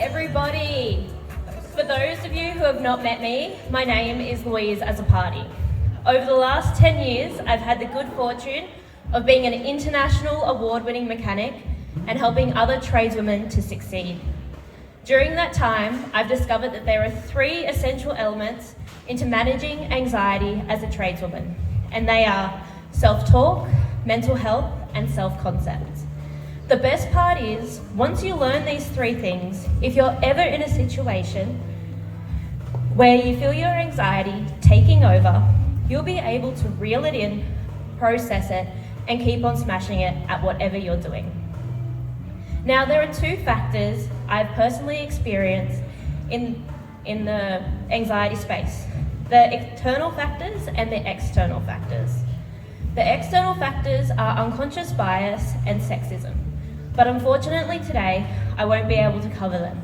everybody. For those of you who have not met me, my name is Louise Azzopardi. Over the last 10 years, I've had the good fortune of being an international award-winning mechanic and helping other tradeswomen to succeed. During that time, I've discovered that there are 3 essential elements into managing anxiety as a tradeswoman, and they are self-talk, mental health, and self-concept. The best part is, once you learn these 3 things, if you're ever in a situation where you feel your anxiety taking over, you'll be able to reel it in, process it, and keep on smashing it at whatever you're doing. Now, there are 2 factors I've personally experienced in the anxiety space: the internal factors and the external factors. The external factors are unconscious bias and sexism. But unfortunately today, I won't be able to cover them.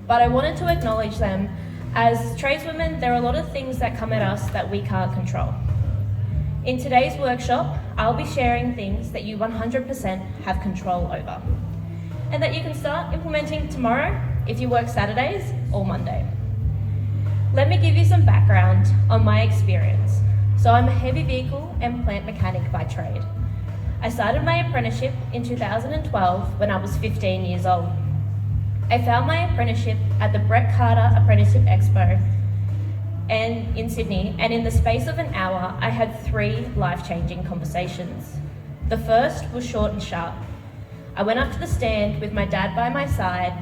But I wanted to acknowledge them. As tradeswomen, there are a lot of things that come at us that we can't control. In today's workshop, I'll be sharing things that you 100% have control over, and that you can start implementing tomorrow if you work Saturdays or Monday. Let me give you some background on my experience. So I'm a heavy vehicle and plant mechanic by trade. I started my apprenticeship in 2012 when I was 15 years old. I found my apprenticeship at the Brett Carter Apprenticeship Expo in Sydney, and in the space of an hour, I had 3 life-changing conversations. The first was short and sharp. I went up to the stand with my dad by my side,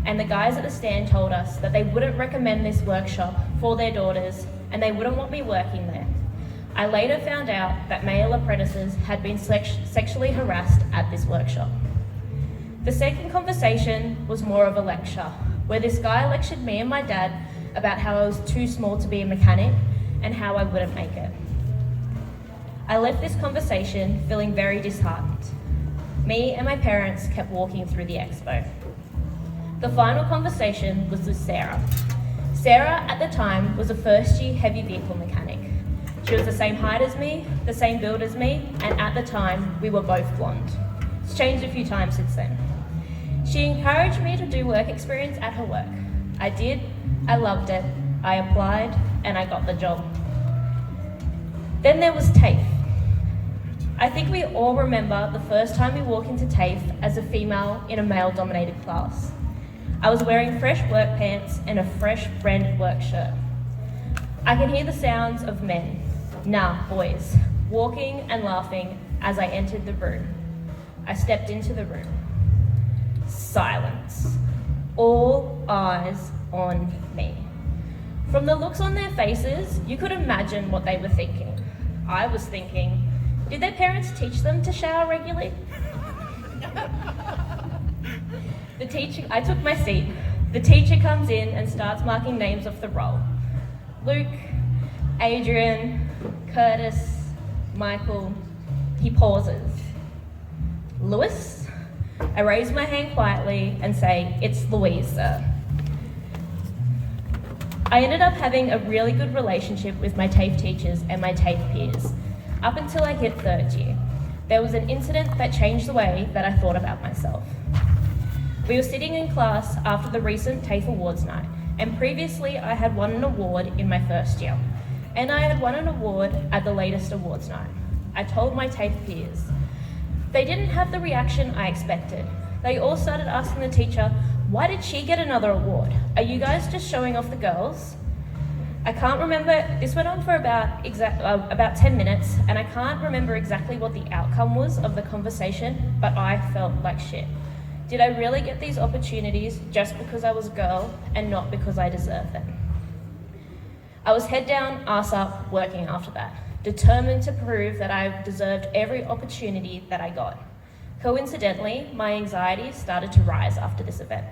and the guys at the stand told us that they wouldn't recommend this workshop for their daughters, and they wouldn't want me working there. I later found out that male apprentices had been sexually harassed at this workshop. The second conversation was more of a lecture, where this guy lectured me and my dad about how I was too small to be a mechanic and how I wouldn't make it. I left this conversation feeling very disheartened. Me and my parents kept walking through the expo. The final conversation was with Sarah. Sarah, at the time, was a first-year heavy vehicle mechanic. She was the same height as me, the same build as me, and at the time, we were both blonde. It's changed a few times since then. She encouraged me to do work experience at her work. I did, I loved it, I applied, and I got the job. Then there was TAFE. I think we all remember the first time we walked into TAFE as a female in a male-dominated class. I was wearing fresh work pants and a fresh branded work shirt. I could hear the sounds of men, boys, walking and laughing as I entered the room. I stepped into the room. Silence. All eyes on me. From the looks on their faces, you could imagine what they were thinking. I was thinking, did their parents teach them to shower regularly? I took my seat. The teacher comes in and starts marking names off the roll. Luke, Adrian, Curtis, Michael. He pauses. Lewis? I raise my hand quietly and say, it's Louise, sir. I ended up having a really good relationship with my TAFE teachers and my TAFE peers, up until I hit 3rd year. There was an incident that changed the way that I thought about myself. We were sitting in class after the recent TAFE Awards night, and previously I had won an award in my 1st year, and I had won an award at the latest awards night. I told my TAFE peers. They didn't have the reaction I expected. They all started asking the teacher, why did she get another award? Are you guys just showing off the girls? I can't remember, this went on for about 10 minutes, and I can't remember exactly what the outcome was of the conversation, but I felt like shit. Did I really get these opportunities just because I was a girl and not because I deserved them? I was head down, ass up, working after that, determined to prove that I deserved every opportunity that I got. Coincidentally, my anxiety started to rise after this event.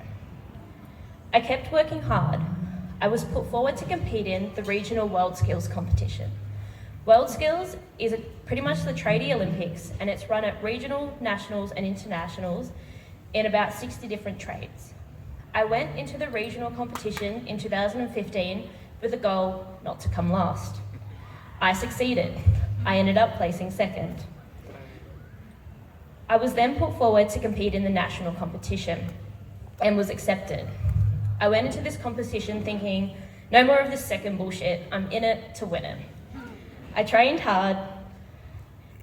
I kept working hard. I was put forward to compete in the regional World Skills competition. World Skills is pretty much the tradie Olympics, and it's run at regional, nationals, and internationals in about 60 different trades. I went into the regional competition in 2015 with a goal not to come last. I succeeded. I ended up placing 2nd. I was then put forward to compete in the national competition and was accepted. I went into this competition thinking, no more of this second bullshit, I'm in it to win it. I trained hard,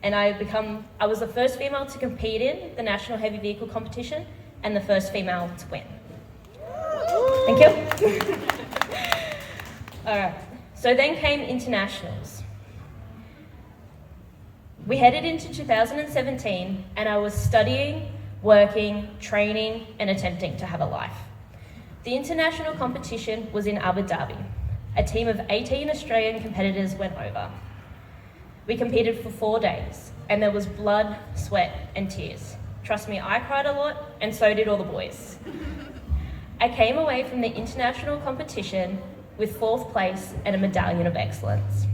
and I was the first female to compete in the National Heavy Vehicle Competition and the first female to win. Thank you. All right, so then came internationals. We headed into 2017, and I was studying, working, training, and attempting to have a life. The international competition was in Abu Dhabi. A team of 18 Australian competitors went over. We competed for 4 days, and there was blood, sweat, and tears. Trust me, I cried a lot, and so did all the boys. I came away from the international competition with 4th place and a medallion of excellence.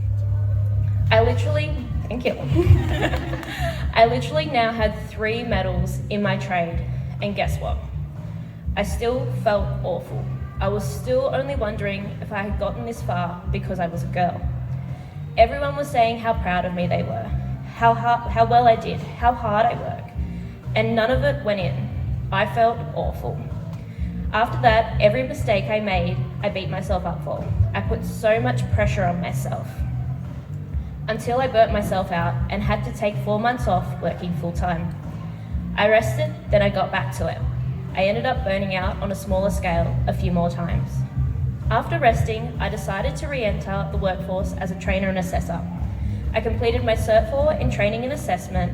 Thank you. I literally now had 3 medals in my trade, and guess what? I still felt awful. I was still only wondering if I had gotten this far because I was a girl. Everyone was saying how proud of me they were, how well I did, how hard I worked, and none of it went in. I felt awful. After that, every mistake I made, I beat myself up for. I put so much pressure on myself until I burnt myself out and had to take 4 months off working full-time. I rested, then I got back to it. I ended up burning out on a smaller scale a few more times. After resting, I decided to re-enter the workforce as a trainer and assessor. I completed my Cert 4 in training and assessment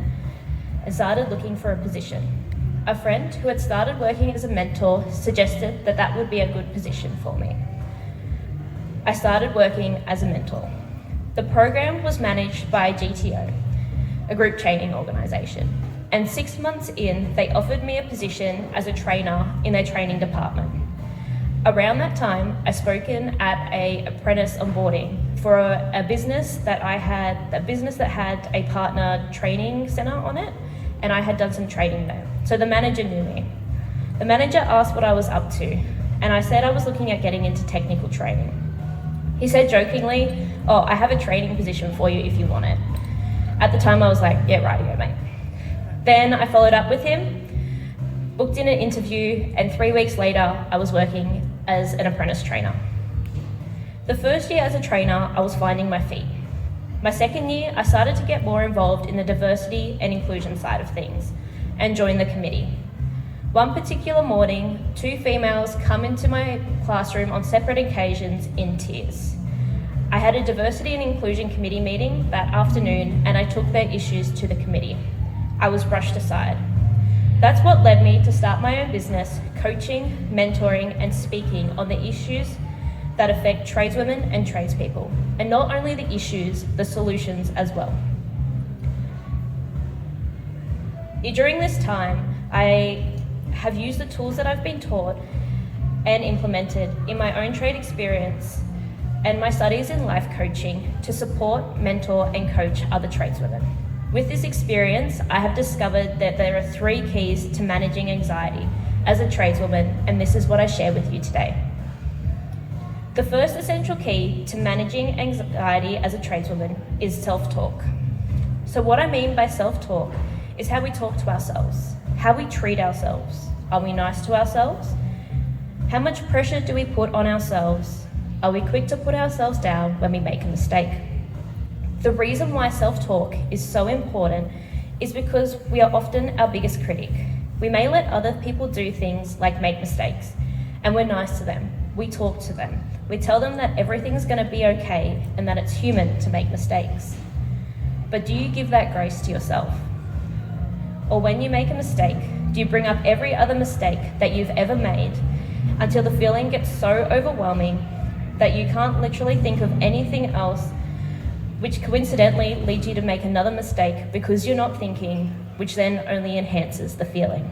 and started looking for a position. A friend who had started working as a mentor suggested that that would be a good position for me. I started working as a mentor. The program was managed by GTO, a group training organisation, and 6 months in, they offered me a position as a trainer in their training department. Around that time, I spoken at an apprentice onboarding for a business that had a partner training centre on it, and I had done some training there. So the manager knew me. The manager asked what I was up to, and I said I was looking at getting into technical training. He said jokingly, "Oh, I have a training position for you if you want it." At the time, I was like, "Yeah, rightio, mate." Then I followed up with him, booked in an interview, and 3 weeks later, I was working as an apprentice trainer. The first year as a trainer, I was finding my feet. My second year, I started to get more involved in the diversity and inclusion side of things and joined the committee. One particular morning, 2 females come into my classroom on separate occasions in tears. I had a diversity and inclusion committee meeting that afternoon, and I took their issues to the committee. I was brushed aside. That's what led me to start my own business, coaching, mentoring, and speaking on the issues that affect tradeswomen and tradespeople, and not only the issues, the solutions as well. During this time, I have used the tools that I've been taught and implemented in my own trade experience and my studies in life coaching to support, mentor, and coach other tradeswomen. With this experience, I have discovered that there are 3 keys to managing anxiety as a tradeswoman, and this is what I share with you today. The first essential key to managing anxiety as a tradeswoman is self-talk. So what I mean by self-talk is how we talk to ourselves, how we treat ourselves. Are we nice to ourselves? How much pressure do we put on ourselves? Are we quick to put ourselves down when we make a mistake? The reason why self-talk is so important is because we are often our biggest critic. We may let other people do things like make mistakes, and we're nice to them. We talk to them. We tell them that everything's going to be okay and that it's human to make mistakes. But do you give that grace to yourself? Or when you make a mistake, do you bring up every other mistake that you've ever made until the feeling gets so overwhelming that you can't literally think of anything else, which coincidentally leads you to make another mistake because you're not thinking, which then only enhances the feeling?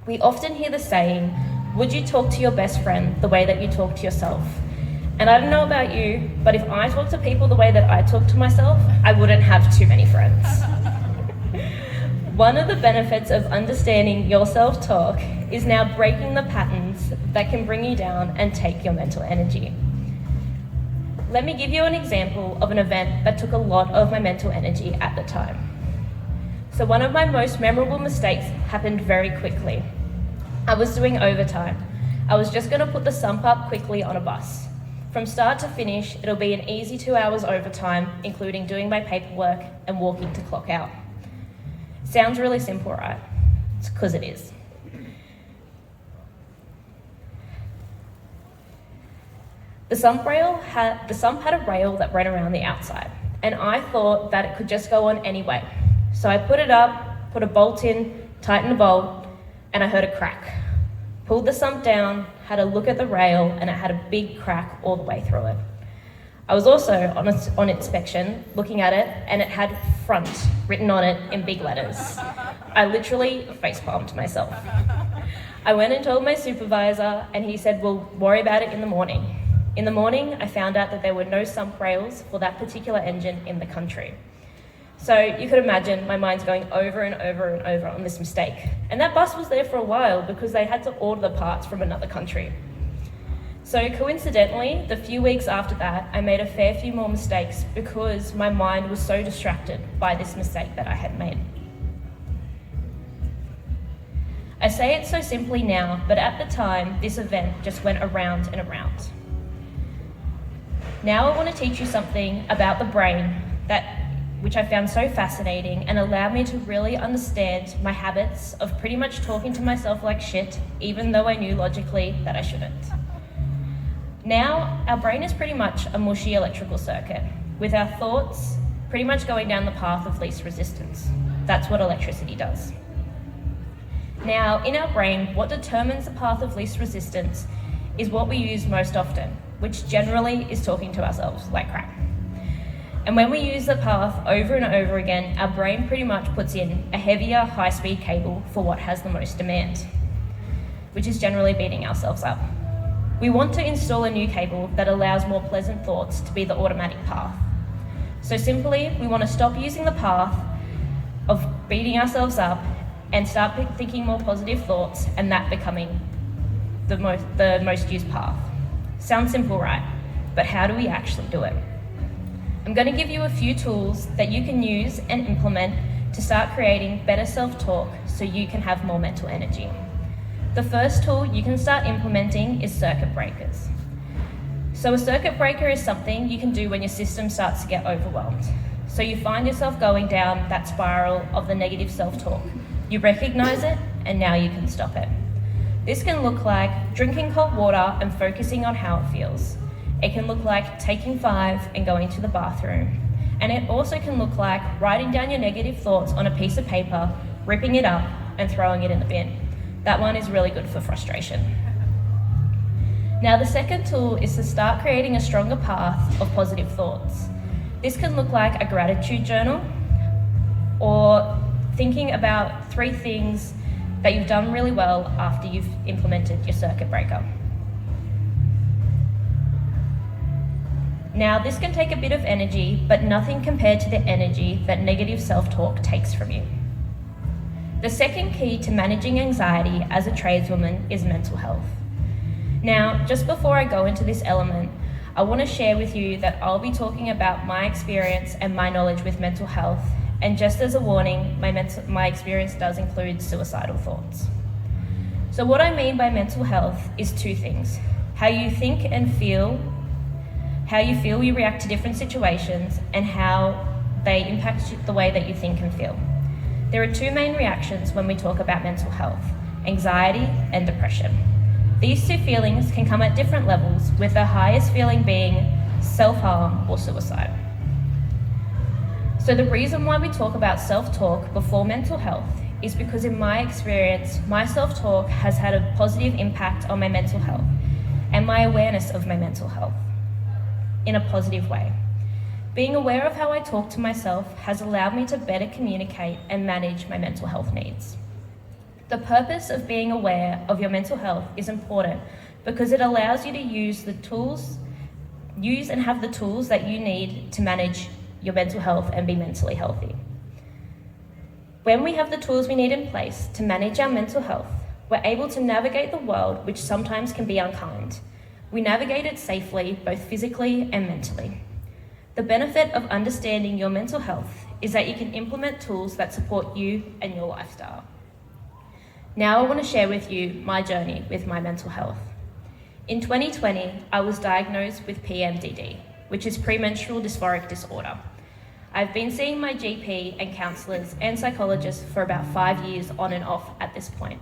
We often hear the saying, would you talk to your best friend the way that you talk to yourself? And I don't know about you, but if I talk to people the way that I talk to myself, I wouldn't have too many friends. One of the benefits of understanding your self-talk is now breaking the patterns that can bring you down and take your mental energy. Let me give you an example of an event that took a lot of my mental energy at the time. So one of my most memorable mistakes happened very quickly. I was doing overtime. I was just going to put the sump up quickly on a bus. From start to finish, it'll be an easy 2 hours overtime, including doing my paperwork and walking to clock out. Sounds really simple, right? It's because it is. The sump had a rail that ran around the outside, and I thought that it could just go on anyway. So I put it up, put a bolt in, tightened the bolt, and I heard a crack. Pulled the sump down, had a look at the rail, and it had a big crack all the way through it. I was also on inspection, looking at it, and it had front written on it in big letters. I literally facepalmed myself. I went and told my supervisor, and he said, "We'll worry about it in the morning." In the morning, I found out that there were no sump rails for that particular engine in the country. So you could imagine my mind's going over and over and over on this mistake. And that bus was there for a while because they had to order the parts from another country. So coincidentally, the few weeks after that, I made a fair few more mistakes because my mind was so distracted by this mistake that I had made. I say it so simply now, but at the time, this event just went around and around. Now I want to teach you something about the brain which I found so fascinating and allowed me to really understand my habits of pretty much talking to myself like shit, even though I knew logically that I shouldn't. Now, our brain is pretty much a mushy electrical circuit, with our thoughts pretty much going down the path of least resistance. That's what electricity does. Now, in our brain, what determines the path of least resistance is what we use most often, which generally is talking to ourselves like crap. And when we use the path over and over again, our brain pretty much puts in a heavier, high-speed cable for what has the most demand, which is generally beating ourselves up. We want to install a new cable that allows more pleasant thoughts to be the automatic path. So simply, we want to stop using the path of beating ourselves up and start thinking more positive thoughts, and that becoming the most used path. Sounds simple, right? But how do we actually do it? I'm going to give you a few tools that you can use and implement to start creating better self-talk so you can have more mental energy. The first tool you can start implementing is circuit breakers. So a circuit breaker is something you can do when your system starts to get overwhelmed. So you find yourself going down that spiral of the negative self-talk. You recognize it, and now you can stop it. This can look like drinking cold water and focusing on how it feels. It can look like taking 5 and going to the bathroom. And it also can look like writing down your negative thoughts on a piece of paper, ripping it up, and throwing it in the bin. That one is really good for frustration. Now, the second tool is to start creating a stronger path of positive thoughts. This can look like a gratitude journal, or thinking about 3 things that you've done really well after you've implemented your circuit breaker. Now, this can take a bit of energy, but nothing compared to the energy that negative self-talk takes from you. The second key to managing anxiety as a tradeswoman is mental health. Now, just before I go into this element, I want to share with you that I'll be talking about my experience and my knowledge with mental health, and just as a warning, my experience does include suicidal thoughts. So what I mean by mental health is 2 things: how you think and feel, how you feel you react to different situations, and how they impact the way that you think and feel. There are 2 main reactions when we talk about mental health: anxiety and depression. These 2 feelings can come at different levels, with the highest feeling being self-harm or suicide. So the reason why we talk about self-talk before mental health is because in my experience, my self-talk has had a positive impact on my mental health and my awareness of my mental health in a positive way. Being aware of how I talk to myself has allowed me to better communicate and manage my mental health needs. The purpose of being aware of your mental health is important because it allows you to use and have the tools that you need to manage your mental health and be mentally healthy. When we have the tools we need in place to manage our mental health, we're able to navigate the world, which sometimes can be unkind. We navigate it safely, both physically and mentally. The benefit of understanding your mental health is that you can implement tools that support you and your lifestyle. Now I want to share with you my journey with my mental health. In 2020, I was diagnosed with PMDD, which is premenstrual dysphoric disorder. I've been seeing my GP and counsellors and psychologists for about 5 years on and off at this point,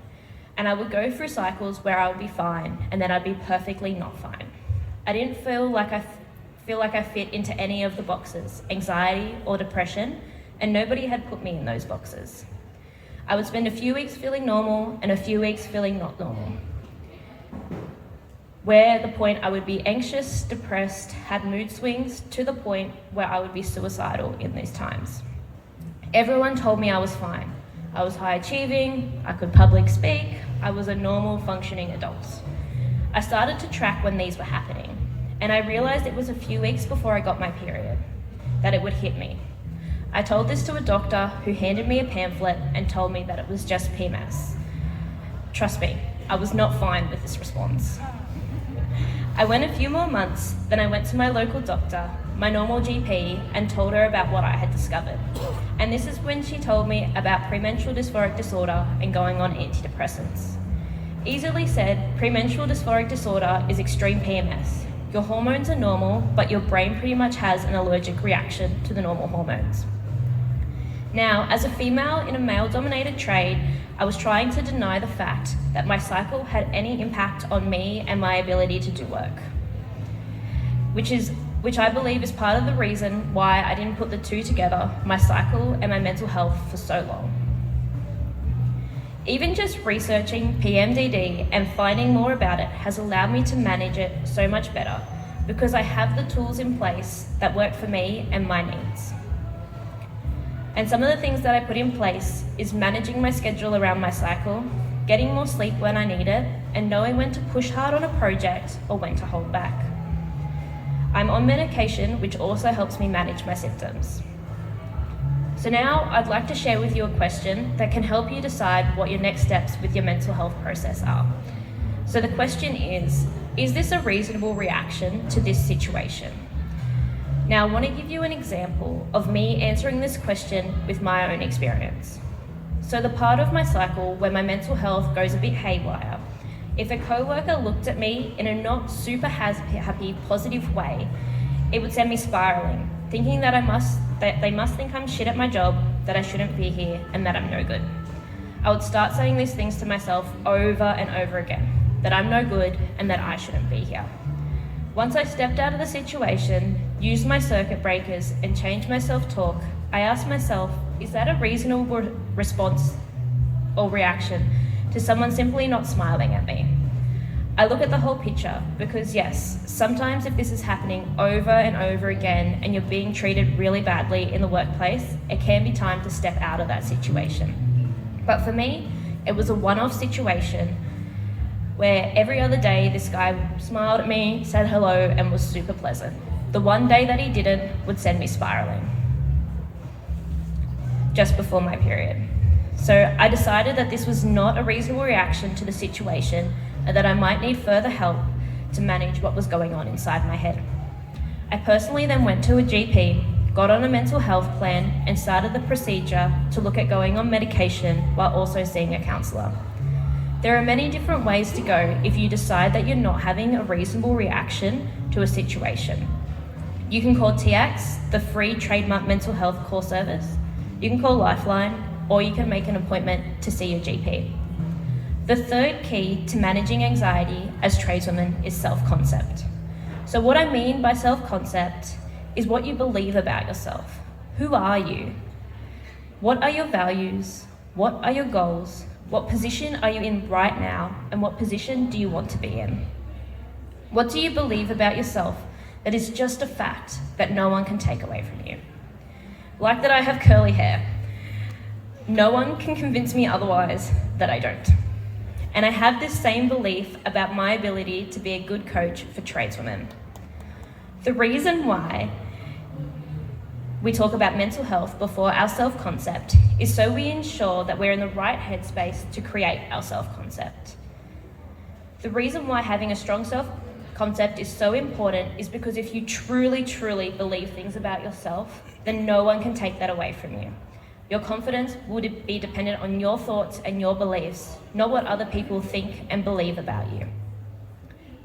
and I would go through cycles where I would be fine and then I'd be perfectly not fine. I didn't feel like I fit into any of the boxes, anxiety or depression, and nobody had put me in those boxes. I would spend a few weeks feeling normal and a few weeks feeling not normal, where the point I would be anxious, depressed, had mood swings to the point where I would be suicidal in these times. Everyone told me I was fine. I was high achieving, I could public speak, I was a normal functioning adult. I started to track when these were happening, and I realized it was a few weeks before I got my period that it would hit me. I told this to a doctor who handed me a pamphlet and told me that it was just PMS. Trust me, I was not fine with this response. I went a few more months, then I went to my local doctor, my normal GP, and told her about what I had discovered. And this is when she told me about premenstrual dysphoric disorder and going on antidepressants. Easily said, premenstrual dysphoric disorder is extreme PMS. Your hormones are normal, but your brain pretty much has an allergic reaction to the normal hormones. Now, as a female in a male-dominated trade, I was trying to deny the fact that my cycle had any impact on me and my ability to do work, which I believe is part of the reason why I didn't put the two together, my cycle and my mental health, for so long. Even just researching PMDD and finding more about it has allowed me to manage it so much better because I have the tools in place that work for me and my needs. And some of the things that I put in place is managing my schedule around my cycle, getting more sleep when I need it, and knowing when to push hard on a project or when to hold back. I'm on medication, which also helps me manage my symptoms. So now I'd like to share with you a question that can help you decide what your next steps with your mental health process are. So the question is this a reasonable reaction to this situation? Now, I want to give you an example of me answering this question with my own experience. So the part of my cycle where my mental health goes a bit haywire, if a coworker looked at me in a not super happy, positive way, it would send me spiraling, thinking that they must think I'm shit at my job, that I shouldn't be here, and that I'm no good. I would start saying these things to myself over and over again, that I'm no good and that I shouldn't be here. Once I stepped out of the situation, used my circuit breakers, and changed my self-talk, I asked myself, is that a reasonable response or reaction to someone simply not smiling at me? I look at the whole picture because yes, sometimes if this is happening over and over again and you're being treated really badly in the workplace, it can be time to step out of that situation. But for me, it was a one-off situation where every other day this guy smiled at me, said hello, and was super pleasant. The one day that he didn't would send me spiraling just before my period. So I decided that this was not a reasonable reaction to the situation and that I might need further help to manage what was going on inside my head. I personally then went to a GP, got on a mental health plan, and started the procedure to look at going on medication while also seeing a counsellor. There are many different ways to go if you decide that you're not having a reasonable reaction to a situation. You can call TX, the free trademark mental health call service. You can call Lifeline, or you can make an appointment to see your GP. The third key to managing anxiety as tradeswomen is self-concept. So what I mean by self-concept is what you believe about yourself. Who are you? What are your values? What are your goals? What position are you in right now, and what position do you want to be in? What do you believe about yourself that is just a fact that no one can take away from you? Like that I have curly hair. No one can convince me otherwise that I don't. And I have this same belief about my ability to be a good coach for tradeswomen. The reason why we talk about mental health before our self-concept is so we ensure that we're in the right headspace to create our self-concept. The reason why having a strong self-concept is so important is because if you truly, truly believe things about yourself, then no one can take that away from you. Your confidence would be dependent on your thoughts and your beliefs, not what other people think and believe about you.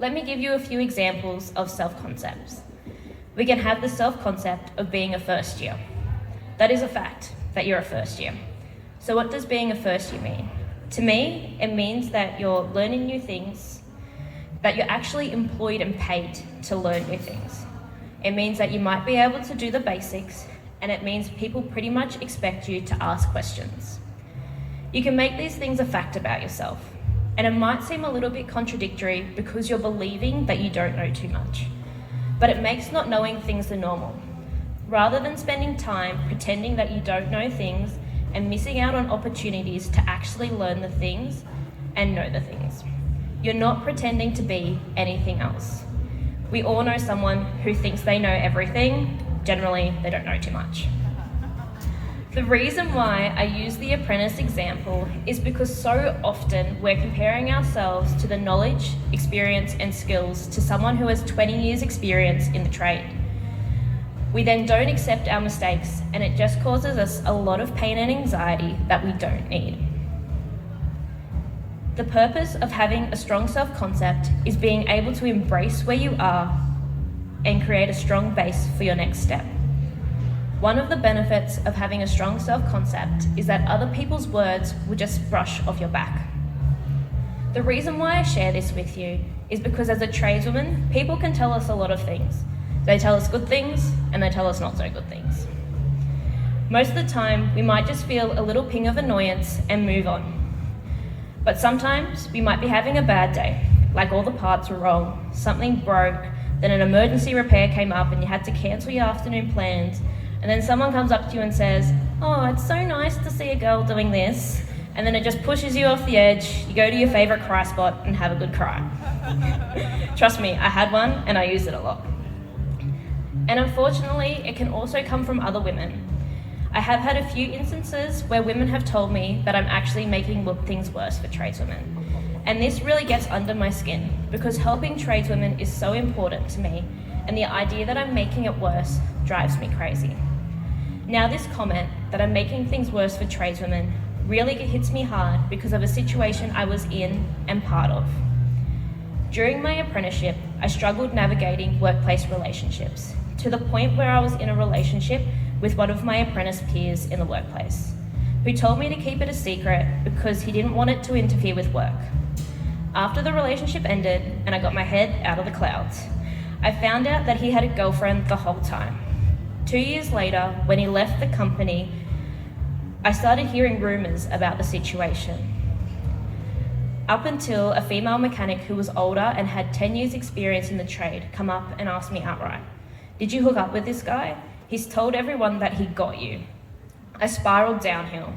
Let me give you a few examples of self-concepts. We can have the self-concept of being a first year. That is a fact, that you're a first year. So what does being a first year mean? To me, it means that you're learning new things, that you're actually employed and paid to learn new things. It means that you might be able to do the basics, and it means people pretty much expect you to ask questions. You can make these things a fact about yourself, and it might seem a little bit contradictory because you're believing that you don't know too much, but it makes not knowing things the normal. Rather than spending time pretending that you don't know things and missing out on opportunities to actually learn the things and know the things. You're not pretending to be anything else. We all know someone who thinks they know everything. Generally, they don't know too much. The reason why I use the apprentice example is because so often we're comparing ourselves to the knowledge, experience, and skills to someone who has 20 years experience in the trade. We then don't accept our mistakes, and it just causes us a lot of pain and anxiety that we don't need. The purpose of having a strong self-concept is being able to embrace where you are and create a strong base for your next step. One of the benefits of having a strong self-concept is that other people's words will just brush off your back. The reason why I share this with you is because as a tradeswoman, people can tell us a lot of things. They tell us good things and they tell us not so good things. Most of the time, we might just feel a little ping of annoyance and move on. But sometimes we might be having a bad day, like all the parts were wrong, something broke, then an emergency repair came up and you had to cancel your afternoon plans, and then someone comes up to you and says, "Oh, it's so nice to see a girl doing this," and then it just pushes you off the edge. You go to your favourite cry spot and have a good cry. Trust me, I had one and I used it a lot. And unfortunately, it can also come from other women. I have had a few instances where women have told me that I'm actually making things worse for tradeswomen. And this really gets under my skin because helping tradeswomen is so important to me, and the idea that I'm making it worse drives me crazy. Now, this comment that I'm making things worse for tradeswomen really hits me hard because of a situation I was in and part of. During my apprenticeship, I struggled navigating workplace relationships to the point where I was in a relationship with one of my apprentice peers in the workplace, who told me to keep it a secret because he didn't want it to interfere with work. After the relationship ended and I got my head out of the clouds, I found out that he had a girlfriend the whole time. 2 years later, when he left the company, I started hearing rumours about the situation. Up until a female mechanic who was older and had 10 years experience in the trade come up and asked me outright, "Did you hook up with this guy? He's told everyone that he got you." I spiraled downhill,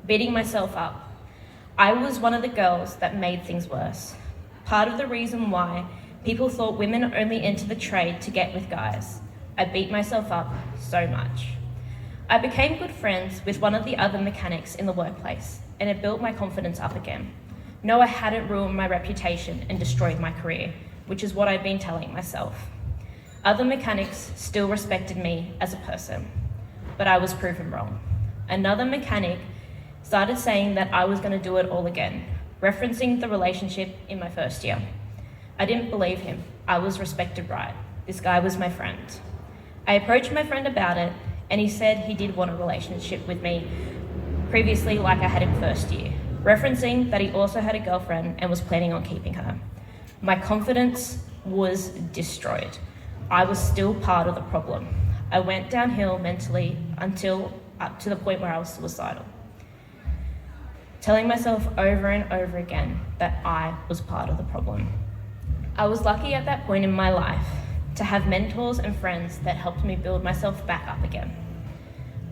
beating myself up. I was one of the girls that made things worse. Part of the reason why people thought women only enter the trade to get with guys. I beat myself up so much. I became good friends with one of the other mechanics in the workplace, and it built my confidence up again. No, I hadn't ruined my reputation and destroyed my career, which is what I've been telling myself. Other mechanics still respected me as a person, but I was proven wrong. Another mechanic started saying that I was going to do it all again, referencing the relationship in my first year. I didn't believe him. I was respected right. This guy was my friend. I approached my friend about it, and he said he did want a relationship with me previously like I had in first year, referencing that he also had a girlfriend and was planning on keeping her. My confidence was destroyed. I was still part of the problem. I went downhill mentally until up to the point where I was suicidal, telling myself over and over again that I was part of the problem. I was lucky at that point in my life to have mentors and friends that helped me build myself back up again.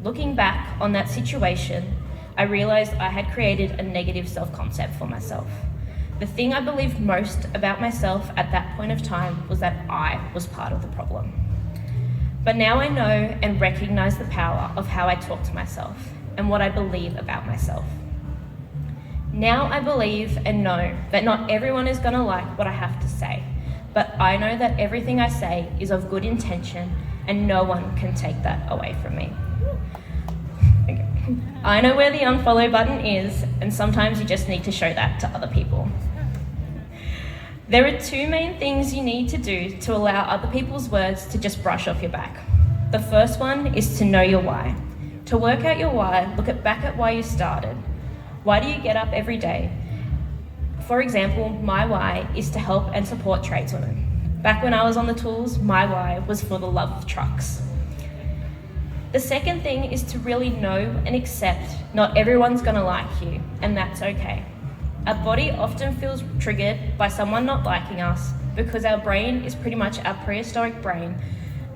Looking back on that situation, I realised I had created a negative self-concept for myself. The thing I believed most about myself at that point of time was that I was part of the problem. But now I know and recognise the power of how I talk to myself and what I believe about myself. Now I believe and know that not everyone is going to like what I have to say, but I know that everything I say is of good intention and no one can take that away from me. Okay. I know where the unfollow button is, and sometimes you just need to show that to other people. There are two main things you need to do to allow other people's words to just brush off your back. The first one is to know your why. To work out your why, back at why you started. Why do you get up every day? For example, my why is to help and support tradeswomen. Back when I was on the tools, my why was for the love of trucks. The second thing is to really know and accept not everyone's gonna like you, and that's okay. Our body often feels triggered by someone not liking us because our brain is pretty much our prehistoric brain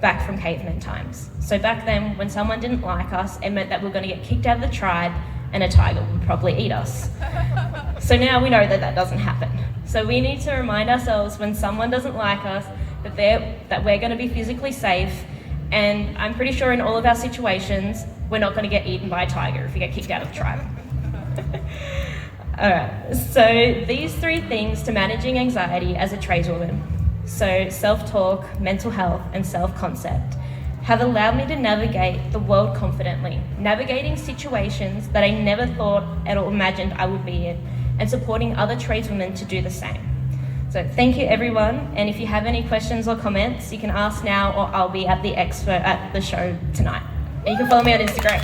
back from caveman times. So back then, when someone didn't like us, it meant that we were gonna get kicked out of the tribe and a tiger would probably eat us. So now we know that that doesn't happen. So we need to remind ourselves when someone doesn't like us that we're gonna be physically safe, and I'm pretty sure in all of our situations, we're not gonna get eaten by a tiger if we get kicked out of the tribe. All right, so these three things to managing anxiety as a tradeswoman, so self-talk, mental health, and self-concept, have allowed me to navigate the world confidently, navigating situations that I never thought or imagined I would be in, and supporting other tradeswomen to do the same. So thank you everyone, and if you have any questions or comments, you can ask now or I'll be at the expo at the show tonight. And you can follow me on Instagram.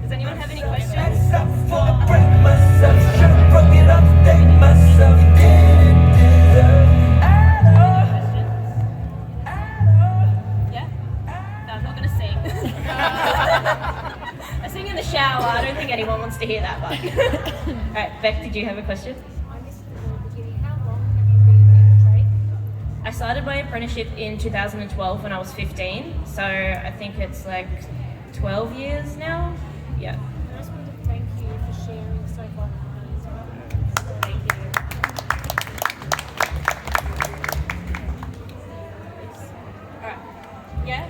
Does anyone have any questions? Yeah? No, I'm not going to sing. I sing in the shower. I don't think anyone wants to hear that one. All right, Beck, did you have a question? I missed the beginning. How long have you been in the trade? I started my apprenticeship in 2012 when I was 15, so I think it's like 12 years now. Yeah. I just wanted to thank you for sharing so far with me as well. Thank you. All right. Yeah?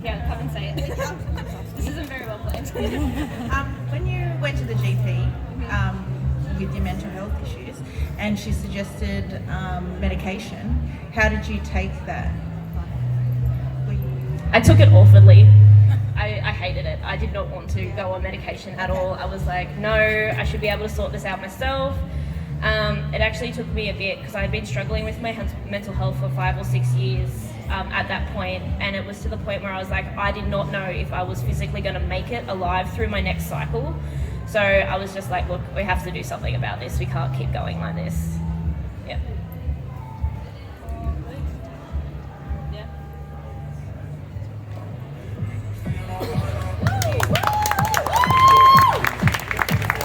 Yeah, come and say it. This isn't very well planned. When you went to the GP with your mental health issues and she suggested medication, how did you take that? I took it awfully. I hated it. I did not want to go on medication at all. I was like, no, I should be able to sort this out myself. It actually took me a bit because I'd been struggling with my mental health for 5 or 6 years at that point, and it was to the point where I was like, I did not know if I was physically going to make it alive through my next cycle. So I was just like, look, we have to do something about this. We can't keep going like this. Yeah.